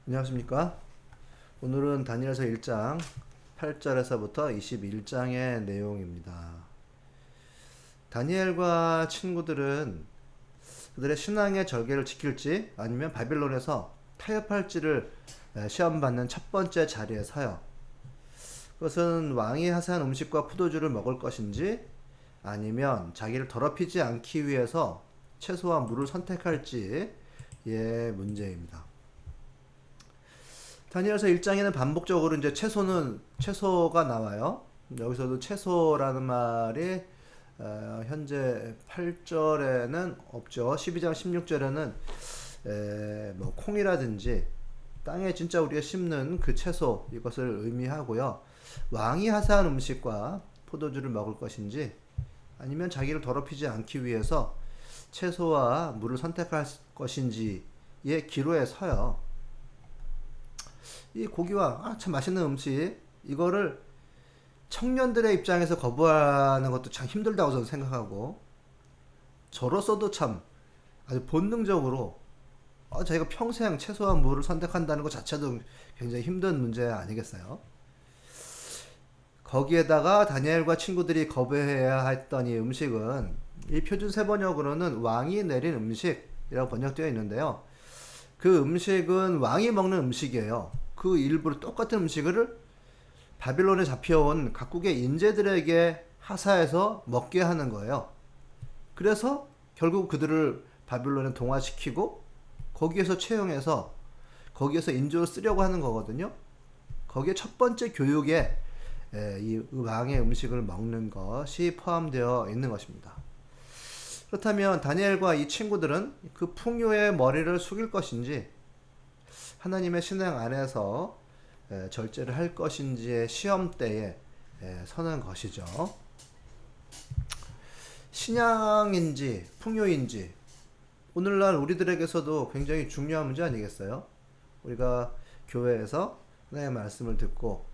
안녕하십니까? 오늘은 다니엘서 1장 8절에서부터 21장의 내용입니다. 다니엘과 친구들은 그들의 신앙의 절개를 지킬지 아니면 바빌론에서 타협할지를 시험받는 첫 번째 자리에 서요. 그것은 왕이 하사한 음식과 포도주를 먹을 것인지 아니면 자기를 더럽히지 않기 위해서 채소와 물을 선택할지의 문제입니다. 다니엘서 1장에는 반복적으로 이제 채소가 나와요. 여기서도 채소라는 말이 현재 8절에는 없죠. 12장 16절에는 뭐 콩이라든지 땅에 진짜 우리가 심는 그 채소 이것을 의미하고요. 왕이 하사한 음식과 포도주를 먹을 것인지 아니면 자기를 더럽히지 않기 위해서 채소와 물을 선택할 것인지의 기로에 서요. 이 고기와 참 맛있는 음식 이거를 청년들의 입장에서 거부하는 것도 참 힘들다고 저는 생각하고, 저로서도 참 아주 본능적으로 자기가 평생 채소와 물을 선택한다는 것 자체도 굉장히 힘든 문제 아니겠어요? 거기에다가 다니엘과 친구들이 거부해야 했던 이 음식은 이 표준 세번역으로는 왕이 내린 음식이라고 번역되어 있는데요. 그 음식은 왕이 먹는 음식이에요. 그 일부를 똑같은 음식을 바빌론에 잡혀온 각국의 인재들에게 하사해서 먹게 하는 거예요. 그래서 결국 그들을 바빌론에 동화시키고 거기에서 채용해서 거기에서 인조를 쓰려고 하는 거거든요. 거기에 첫 번째 교육에 이 왕의 음식을 먹는 것이 포함되어 있는 것입니다. 그렇다면 다니엘과 이 친구들은 그 풍요의 머리를 숙일 것인지 하나님의 신앙 안에서 절제를 할 것인지의 시험대에 서는 것이죠. 신앙인지 풍요인지 오늘날 우리들에게서도 굉장히 중요한 문제 아니겠어요? 우리가 교회에서 하나님의 말씀을 듣고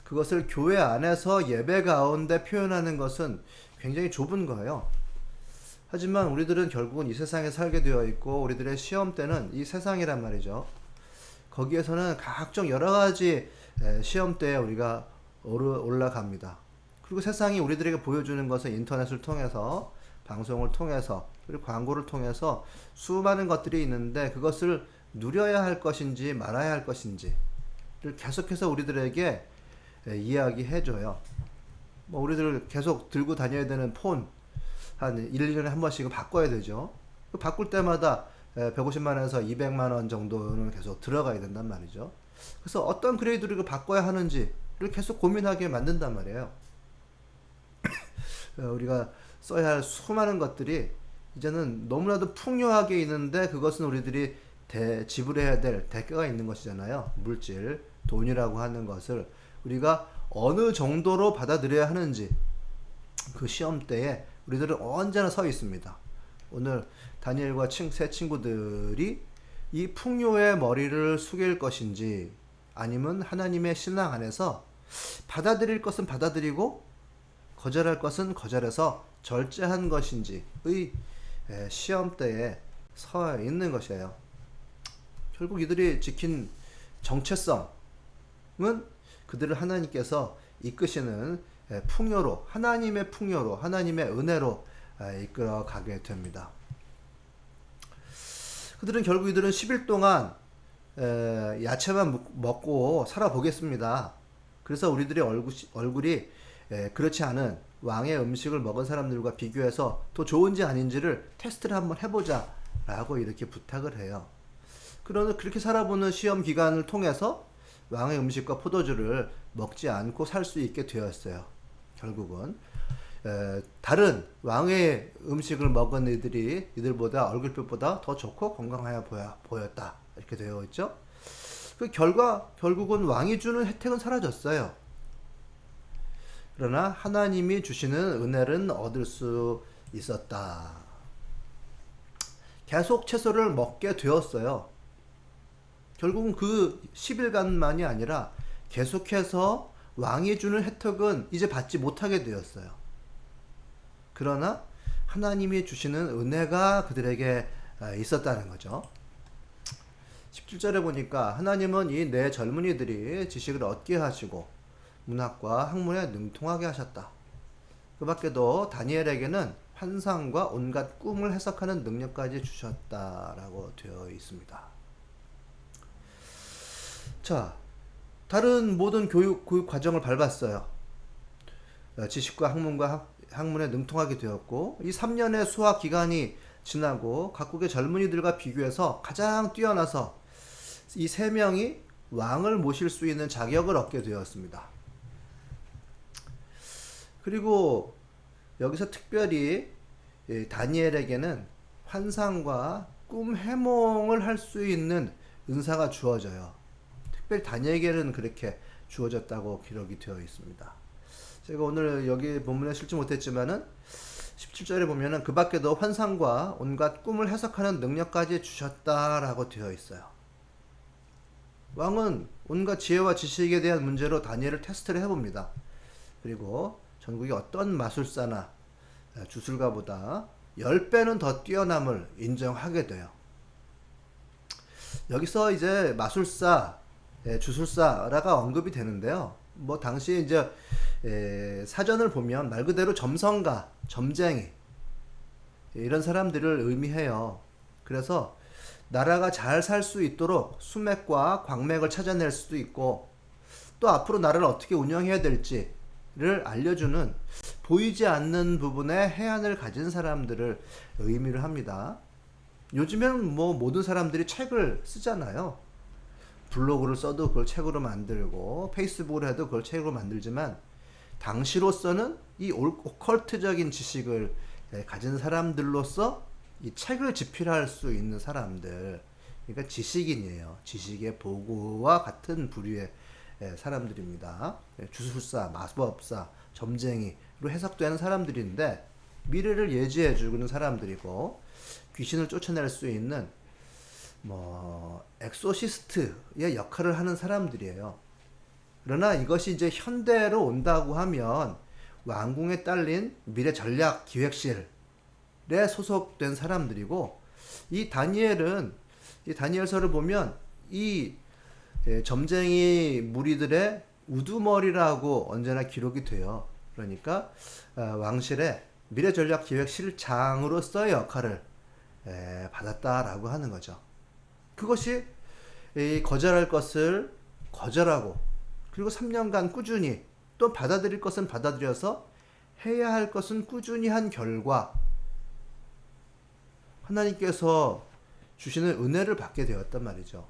그것을 교회 안에서 예배 가운데 표현하는 것은 굉장히 좁은 거예요. 하지만 우리들은 결국은 이 세상에 살게 되어 있고 우리들의 시험대는 이 세상이란 말이죠. 거기에서는 각종 여러 가지 시험대에 우리가 올라갑니다. 그리고 세상이 우리들에게 보여주는 것은 인터넷을 통해서, 방송을 통해서, 그리고 광고를 통해서 수많은 것들이 있는데 그것을 누려야 할 것인지 말아야 할 것인지를 계속해서 우리들에게 이야기해줘요. 뭐 우리들 계속 들고 다녀야 되는 폰 한 1, 2년에 한 번씩은 바꿔야 되죠. 바꿀 때마다 150만원에서 200만원 정도는 계속 들어가야 된단 말이죠. 그래서 어떤 그레이드를 바꿔야 하는지를 계속 고민하게 만든단 말이에요. 우리가 써야 할 수많은 것들이 이제는 너무나도 풍요하게 있는데 그것은 우리들이 지불해야 될 대가가 있는 것이잖아요. 물질, 돈이라고 하는 것을 우리가 어느 정도로 받아들여야 하는지 그 시험대에 우리들은 언제나 서 있습니다. 오늘 다니엘과 세 친구들이 이 풍요의 머리를 숙일 것인지 아니면 하나님의 신앙 안에서 받아들일 것은 받아들이고 거절할 것은 거절해서 절제한 것인지의 시험대에 서 있는 것이에요. 결국 이들이 지킨 정체성은 그들을 하나님께서 이끄시는 풍요로, 하나님의 풍요로, 하나님의 은혜로 이끌어 가게 됩니다. 그들은 결국 이들은 10일 동안 야채만 먹고 살아보겠습니다. 그래서 우리들의 얼굴이 그렇지 않은 왕의 음식을 먹은 사람들과 비교해서 더 좋은지 아닌지를 테스트를 한번 해보자 라고 이렇게 부탁을 해요. 그러나 그렇게 살아보는 시험 기간을 통해서 왕의 음식과 포도주를 먹지 않고 살 수 있게 되었어요. 결국은 다른 왕의 음식을 먹은 이들보다 얼굴빛보다 더 좋고 건강하여 보였다 이렇게 되어 있죠. 그 결국은 왕이 주는 혜택은 사라졌어요. 그러나 하나님이 주시는 은혜는 얻을 수 있었다. 계속 채소를 먹게 되었어요. 결국은 그 10일간만이 아니라 계속해서 왕이 주는 혜택은 이제 받지 못하게 되었어요. 그러나 하나님이 주시는 은혜가 그들에게 있었다는 거죠. 17절에 보니까 하나님은 이 네 젊은이들이 지식을 얻게 하시고 문학과 학문에 능통하게 하셨다. 그 밖에도 다니엘에게는 환상과 온갖 꿈을 해석하는 능력까지 주셨다라고 되어 있습니다. 자, 다른 모든 교육 과정을 밟았어요. 지식과 학문에 능통하게 되었고, 이 3년의 수학 기간이 지나고 각국의 젊은이들과 비교해서 가장 뛰어나서 이 세 명이 왕을 모실 수 있는 자격을 얻게 되었습니다. 그리고 여기서 특별히 다니엘에게는 환상과 꿈 해몽을 할 수 있는 은사가 주어져요. 특별히 다니엘에게는 그렇게 주어졌다고 기록이 되어 있습니다. 제가 오늘 여기 본문에 실지 못했지만은 17절에 보면은 그 밖에도 환상과 온갖 꿈을 해석하는 능력까지 주셨다라고 되어 있어요. 왕은 온갖 지혜와 지식에 대한 문제로 다니엘을 테스트를 해봅니다. 그리고 전국의 어떤 마술사나 주술가보다 10배는 더 뛰어남을 인정하게 돼요. 여기서 이제 마술사, 주술사라가 언급이 되는데요. 뭐 당시에 이제 사전을 보면 말 그대로 점성가, 점쟁이 이런 사람들을 의미해요. 그래서 나라가 잘 살 수 있도록 수맥과 광맥을 찾아낼 수도 있고 또 앞으로 나라를 어떻게 운영해야 될지를 알려주는 보이지 않는 부분에 해안을 가진 사람들을 의미를 합니다. 요즘에는 뭐 모든 사람들이 책을 쓰잖아요. 블로그를 써도 그걸 책으로 만들고 페이스북을 해도 그걸 책으로 만들지만 당시로서는 이 오컬트적인 지식을 가진 사람들로서 이 책을 집필할 수 있는 사람들, 그러니까 지식인이에요. 지식의 보고와 같은 부류의 사람들입니다. 주술사, 마법사, 점쟁이로 해석되는 사람들인데 미래를 예지해 주는 사람들이고 귀신을 쫓아낼 수 있는 뭐 엑소시스트의 역할을 하는 사람들이에요. 그러나 이것이 이제 현대로 온다고 하면 왕궁에 딸린 미래 전략 기획실에 소속된 사람들이고 이 다니엘서를 보면 이 점쟁이 무리들의 우두머리라고 언제나 기록이 돼요. 그러니까 왕실의 미래 전략 기획실장으로서의 역할을 받았다라고 하는 거죠. 그것이 거절할 것을 거절하고 그리고 3년간 꾸준히 또 받아들일 것은 받아들여서 해야 할 것은 꾸준히 한 결과 하나님께서 주시는 은혜를 받게 되었단 말이죠.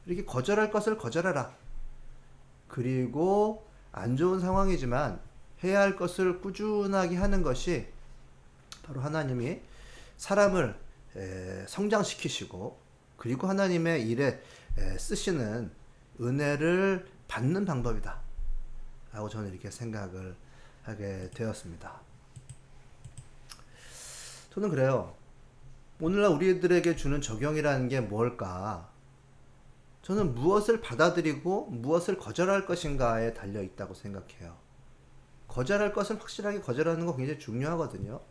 이렇게 거절할 것을 거절하라. 그리고 안 좋은 상황이지만 해야 할 것을 꾸준하게 하는 것이 바로 하나님이 사람을 성장시키시고 그리고 하나님의 일에 쓰시는 은혜를 받는 방법이다 라고 저는 이렇게 생각을 하게 되었습니다. 저는 그래요. 오늘날 우리들에게 주는 적용이라는 게 뭘까? 저는 무엇을 받아들이고 무엇을 거절할 것인가에 달려 있다고 생각해요. 거절할 것을 확실하게 거절하는 거 굉장히 중요하거든요.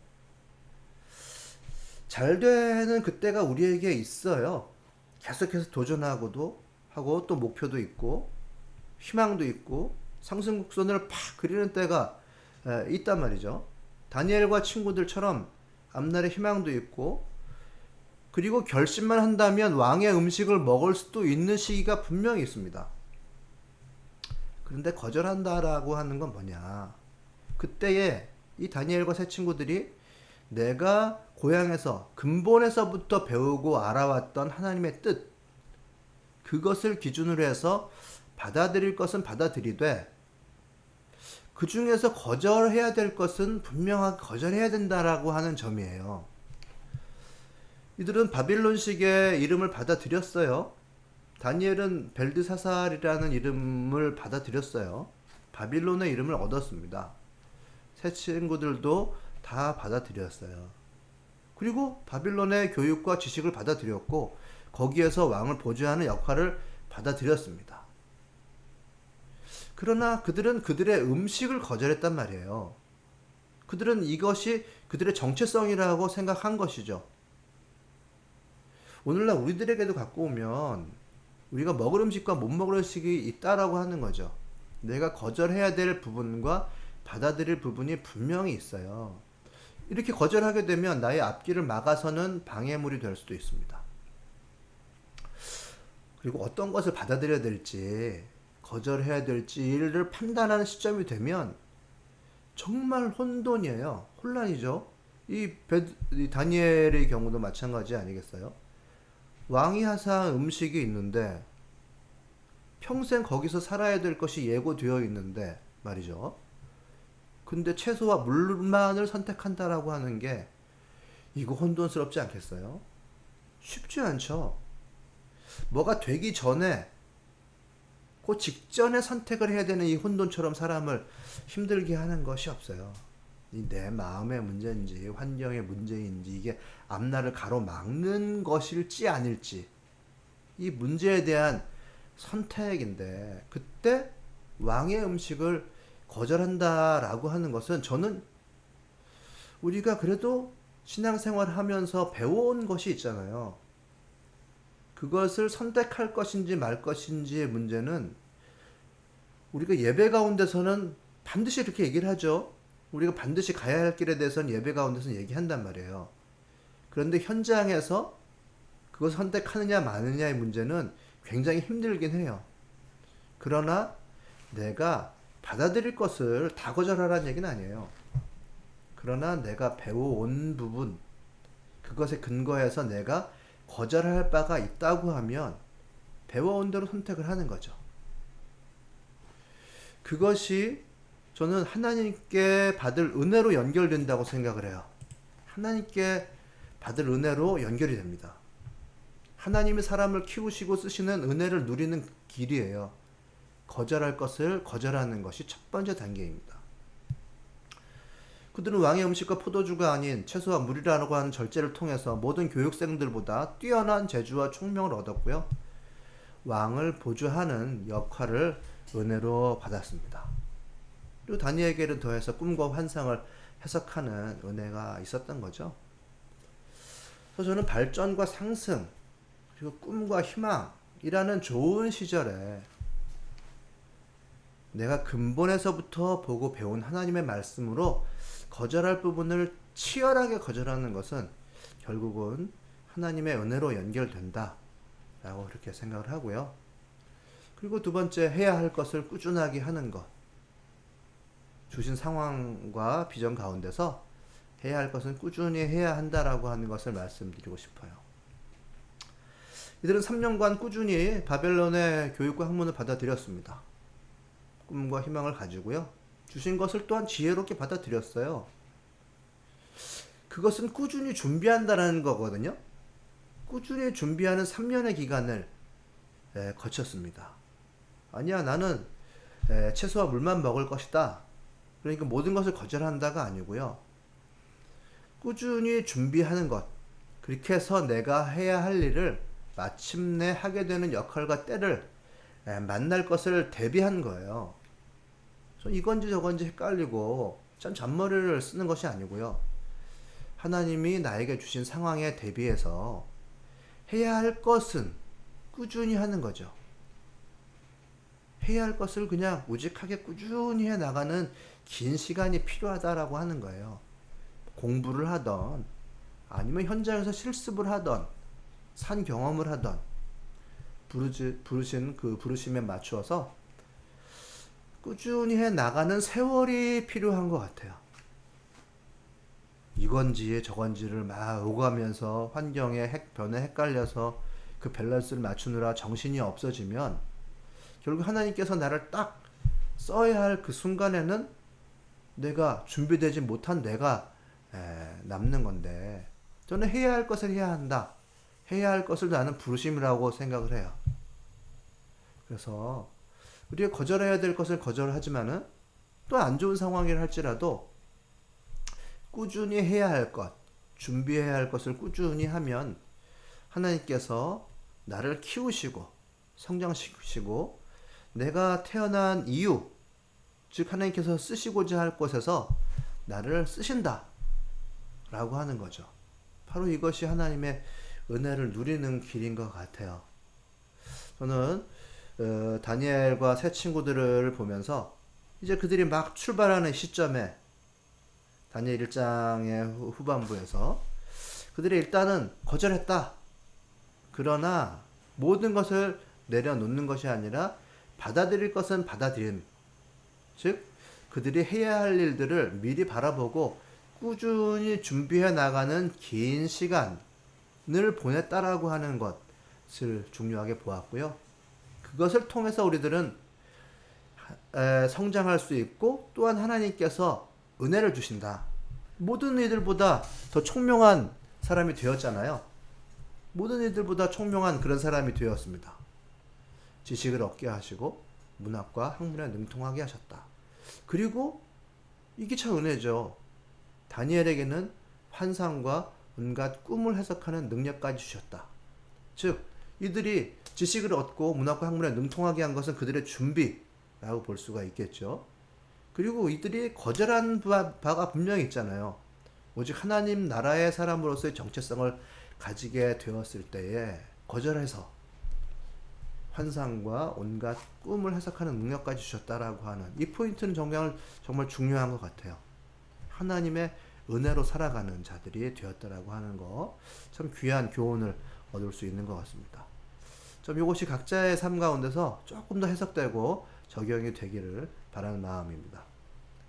잘 되는 그때가 우리에게 있어요. 계속해서 도전하고도 하고 또 목표도 있고 희망도 있고 상승곡선을 팍 그리는 때가 있단 말이죠. 다니엘과 친구들처럼 앞날에 희망도 있고 그리고 결심만 한다면 왕의 음식을 먹을 수도 있는 시기가 분명히 있습니다. 그런데 거절한다라고 하는 건 뭐냐? 그때에 이 다니엘과 세 친구들이 내가 고향에서 근본에서부터 배우고 알아왔던 하나님의 뜻 그것을 기준으로 해서 받아들일 것은 받아들이되 그 중에서 거절해야 될 것은 분명하게 거절해야 된다라고 하는 점이에요. 이들은 바빌론식의 이름을 받아들였어요. 다니엘은 벨드사살이라는 이름을 받아들였어요. 바빌론의 이름을 얻었습니다. 세 친구들도 다 받아들였어요. 그리고 바빌론의 교육과 지식을 받아들였고 거기에서 왕을 보좌하는 역할을 받아들였습니다. 그러나 그들은 그들의 음식을 거절했단 말이에요. 그들은 이것이 그들의 정체성이라고 생각한 것이죠. 오늘날 우리들에게도 갖고 오면 우리가 먹을 음식과 못 먹을 음식이 있다라고 하는 거죠. 내가 거절해야 될 부분과 받아들일 부분이 분명히 있어요. 이렇게 거절하게 되면 나의 앞길을 막아서는 방해물이 될 수도 있습니다. 그리고 어떤 것을 받아들여야 될지, 거절해야 될지를 판단하는 시점이 되면 정말 혼돈이에요. 혼란이죠. 이 다니엘의 경우도 마찬가지 아니겠어요? 왕이 하사한 음식이 있는데 평생 거기서 살아야 될 것이 예고되어 있는데 말이죠. 근데 채소와 물만을 선택한다라고 하는 게 이거 혼돈스럽지 않겠어요? 쉽지 않죠. 뭐가 되기 전에 그 직전에 선택을 해야 되는 이 혼돈처럼 사람을 힘들게 하는 것이 없어요. 내 마음의 문제인지 환경의 문제인지 이게 앞날을 가로막는 것일지 아닐지 이 문제에 대한 선택인데 그때 왕의 음식을 거절한다라고 하는 것은 저는 우리가 그래도 신앙생활 하면서 배워온 것이 있잖아요. 그것을 선택할 것인지 말 것인지의 문제는 우리가 예배 가운데서는 반드시 이렇게 얘기를 하죠. 우리가 반드시 가야 할 길에 대해서는 예배 가운데서는 얘기한단 말이에요. 그런데 현장에서 그것을 선택하느냐 마느냐의 문제는 굉장히 힘들긴 해요. 그러나 내가 받아들일 것을 다 거절하라는 얘기는 아니에요. 그러나 내가 배워온 부분, 그것에 근거해서 내가 거절할 바가 있다고 하면 배워온 대로 선택을 하는 거죠. 그것이 저는 하나님께 받을 은혜로 연결된다고 생각을 해요. 하나님께 받을 은혜로 연결이 됩니다. 하나님이 사람을 키우시고 쓰시는 은혜를 누리는 길이에요. 거절할 것을 거절하는 것이 첫 번째 단계입니다. 그들은 왕의 음식과 포도주가 아닌 채소와 물이라고 하는 절제를 통해서 모든 교육생들보다 뛰어난 재주와 총명을 얻었고요. 왕을 보조하는 역할을 은혜로 받았습니다. 그리고 다니엘에게는 더해서 꿈과 환상을 해석하는 은혜가 있었던 거죠. 그래서 저는 발전과 상승, 그리고 꿈과 희망이라는 좋은 시절에 내가 근본에서부터 보고 배운 하나님의 말씀으로 거절할 부분을 치열하게 거절하는 것은 결국은 하나님의 은혜로 연결된다 라고 그렇게 생각을 하고요. 그리고 두 번째, 해야 할 것을 꾸준하게 하는 것. 주신 상황과 비전 가운데서 해야 할 것은 꾸준히 해야 한다라고 하는 것을 말씀드리고 싶어요. 이들은 3년간 꾸준히 바벨론의 교육과 학문을 받아들였습니다. 꿈과 희망을 가지고요. 주신 것을 또한 지혜롭게 받아들였어요. 그것은 꾸준히 준비한다는 거거든요. 꾸준히 준비하는 3년의 기간을 거쳤습니다. 아니야, 나는 채소와 물만 먹을 것이다. 그러니까 모든 것을 거절한다가 아니고요. 꾸준히 준비하는 것. 그렇게 해서 내가 해야 할 일을 마침내 하게 되는 역할과 때를 만날 것을 대비한 거예요. 이건지 저건지 헷갈리고 참 잔머리를 쓰는 것이 아니고요. 하나님이 나에게 주신 상황에 대비해서 해야 할 것은 꾸준히 하는 거죠. 해야 할 것을 그냥 우직하게 꾸준히 해 나가는 긴 시간이 필요하다라고 하는 거예요. 공부를 하던 아니면 현장에서 실습을 하던 산 경험을 하던 부르신 그 부르심에 맞추어서 꾸준히 해 나가는 세월이 필요한 것 같아요. 이건지 저건지를 막 오가면서 환경의 변에 헷갈려서 그 밸런스를 맞추느라 정신이 없어지면 결국 하나님께서 나를 딱 써야 할 그 순간에는 내가 준비되지 못한 내가 남는 건데 저는 해야 할 것을 해야 한다. 해야 할 것을 나는 부르심이라고 생각을 해요. 그래서 우리가 거절해야 될 것을 거절하지만은 또 안 좋은 상황이라 할지라도 꾸준히 해야 할 것, 준비해야 할 것을 꾸준히 하면 하나님께서 나를 키우시고 성장시키시고 내가 태어난 이유, 즉 하나님께서 쓰시고자 할 곳에서 나를 쓰신다 라고 하는 거죠. 바로 이것이 하나님의 은혜를 누리는 길인 것 같아요. 저는 다니엘과 세 친구들을 보면서 이제 그들이 막 출발하는 시점에 다니엘 1장의 후반부에서 그들이 일단은 거절했다. 그러나 모든 것을 내려놓는 것이 아니라 받아들일 것은 받아들인, 즉 그들이 해야 할 일들을 미리 바라보고 꾸준히 준비해 나가는 긴 시간을 보냈다라고 하는 것을 중요하게 보았고요. 그것을 통해서 우리들은 성장할 수 있고 또한 하나님께서 은혜를 주신다. 모든 이들보다 더 총명한 사람이 되었잖아요. 모든 이들보다 총명한 그런 사람이 되었습니다. 지식을 얻게 하시고 문학과 학문에 능통하게 하셨다. 그리고 이게 참 은혜죠. 다니엘에게는 환상과 온갖 꿈을 해석하는 능력까지 주셨다. 즉 이들이 지식을 얻고 문학과 학문에 능통하게 한 것은 그들의 준비라고 볼 수가 있겠죠. 그리고 이들이 거절한 바가 분명히 있잖아요. 오직 하나님 나라의 사람으로서의 정체성을 가지게 되었을 때에 거절해서 환상과 온갖 꿈을 해석하는 능력까지 주셨다라고 하는 이 포인트는 정말 중요한 것 같아요. 하나님의 은혜로 살아가는 자들이 되었다라고 하는 거 참 귀한 교훈을 얻을 수 있는 것 같습니다. 좀 이것이 각자의 삶 가운데서 조금 더 해석되고 적용이 되기를 바라는 마음입니다.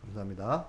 감사합니다.